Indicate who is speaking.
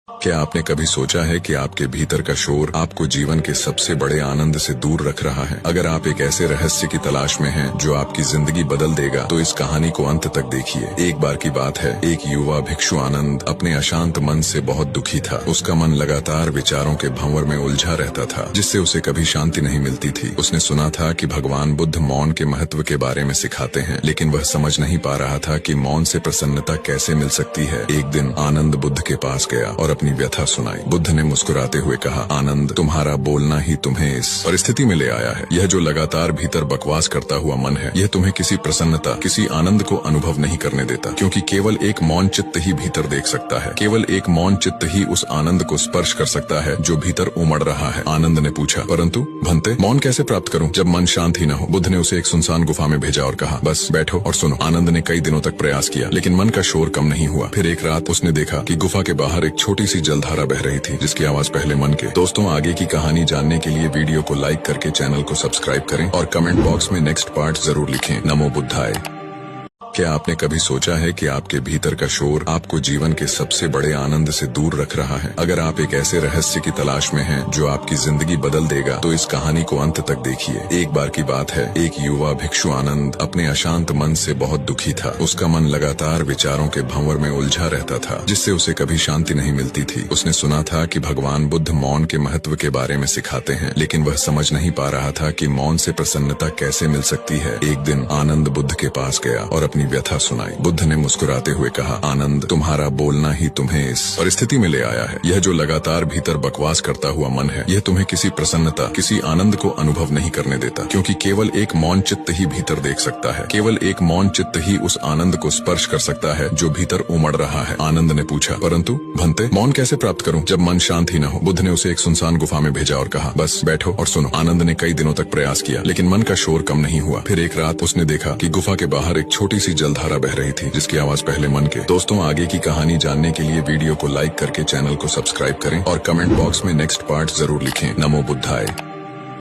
Speaker 1: क्या आपने कभी सोचा है कि आपके भीतर का शोर आपको जीवन के सबसे बड़े आनंद से दूर रख रहा है? अगर आप एक ऐसे रहस्य की तलाश में हैं जो आपकी जिंदगी बदल देगा, तो इस कहानी को अंत तक देखिए। एक बार की बात है, एक युवा भिक्षु आनंद अपने अशांत मन से बहुत दुखी था। उसका मन लगातार विचारों के भंवर में उलझा रहता था, जिससे उसे कभी शांति नहीं मिलती थी। उसने सुना था कि भगवान बुद्ध मौन के महत्व के बारे में सिखाते हैं, लेकिन वह समझ नहीं पा रहा था कि मौन से प्रसन्नता कैसे मिल सकती है। एक दिन आनंद बुद्ध के पास गया और अपनी व्यथा सुनाई। बुद्ध ने मुस्कुराते हुए कहा, आनंद, तुम्हारा बोलना ही तुम्हें इस परिस्थिति में ले आया है। यह जो लगातार भीतर बकवास करता हुआ मन है, यह तुम्हें किसी प्रसन्नता, किसी आनंद को अनुभव नहीं करने देता, क्योंकि केवल एक मौन चित्त ही भीतर देख सकता है। केवल एक मौन चित्त ही उस आनंद को स्पर्श कर सकता है जो भीतर उमड़ रहा है। आनंद ने पूछा, परंतु भंते, मौन कैसे प्राप्त करूं जब मन शांत ही न हो? बुद्ध ने उसे एक सुनसान गुफा में भेजा और कहा, बस बैठो और सुनो। आनंद ने कई दिनों तक प्रयास किया, लेकिन मन का शोर कम नहीं हुआ। फिर एक रात उसने देखा कि गुफा के बाहर एक छोटी सी जलधारा बह रही थी, जिसकी आवाज पहले मन के। दोस्तों, आगे की कहानी जानने के लिए वीडियो को लाइक करके चैनल को सब्सक्राइब करें और कमेंट बॉक्स में नेक्स्ट पार्ट जरूर लिखें। नमो बुद्धाय। क्या आपने कभी सोचा है कि आपके भीतर का शोर आपको जीवन के सबसे बड़े आनंद से दूर रख रहा है? अगर आप एक ऐसे रहस्य की तलाश में हैं जो आपकी जिंदगी बदल देगा, तो इस कहानी को अंत तक देखिए। एक बार की बात है, एक युवा भिक्षु आनंद अपने अशांत मन से बहुत दुखी था। उसका मन लगातार विचारों के भंवर में उलझा रहता था, जिससे उसे कभी शांति नहीं मिलती थी। उसने सुना था कि भगवान बुद्ध मौन के महत्व के बारे में सिखाते हैं, लेकिन वह समझ नहीं पा रहा था कि मौन से प्रसन्नता कैसे मिल सकती है। एक दिन आनंद बुद्ध के पास गया और अपनी व्यथा सुनाई। बुद्ध ने मुस्कुराते हुए कहा, आनंद, तुम्हारा बोलना ही तुम्हें इस परिस्थिति में ले आया है। यह जो लगातार भीतर बकवास करता हुआ मन है, यह तुम्हें किसी प्रसन्नता, किसी आनंद को अनुभव नहीं करने देता, क्योंकि केवल एक मौन चित्त ही भीतर देख सकता है। केवल एक मौन चित्त ही उस आनंद को स्पर्श कर सकता है जो भीतर उमड़ रहा है। आनंद ने पूछा, परंतु भंते, मौन कैसे प्राप्त करूं जब मन शांत ही न हो? बुद्ध ने उसे एक सुनसान गुफा में भेजा और कहा, बस बैठो और सुनो। आनंद ने कई दिनों तक प्रयास किया, लेकिन मन का शोर कम नहीं हुआ। फिर एक रात उसने देखा कि गुफा के बाहर एक छोटी सी जलधारा बह रही थी, जिसकी आवाज पहले मन के। दोस्तों, आगे की कहानी जानने के लिए वीडियो को लाइक करके चैनल को सब्सक्राइब करें और कमेंट बॉक्स में नेक्स्ट पार्ट जरूर लिखें। नमो बुद्धाय।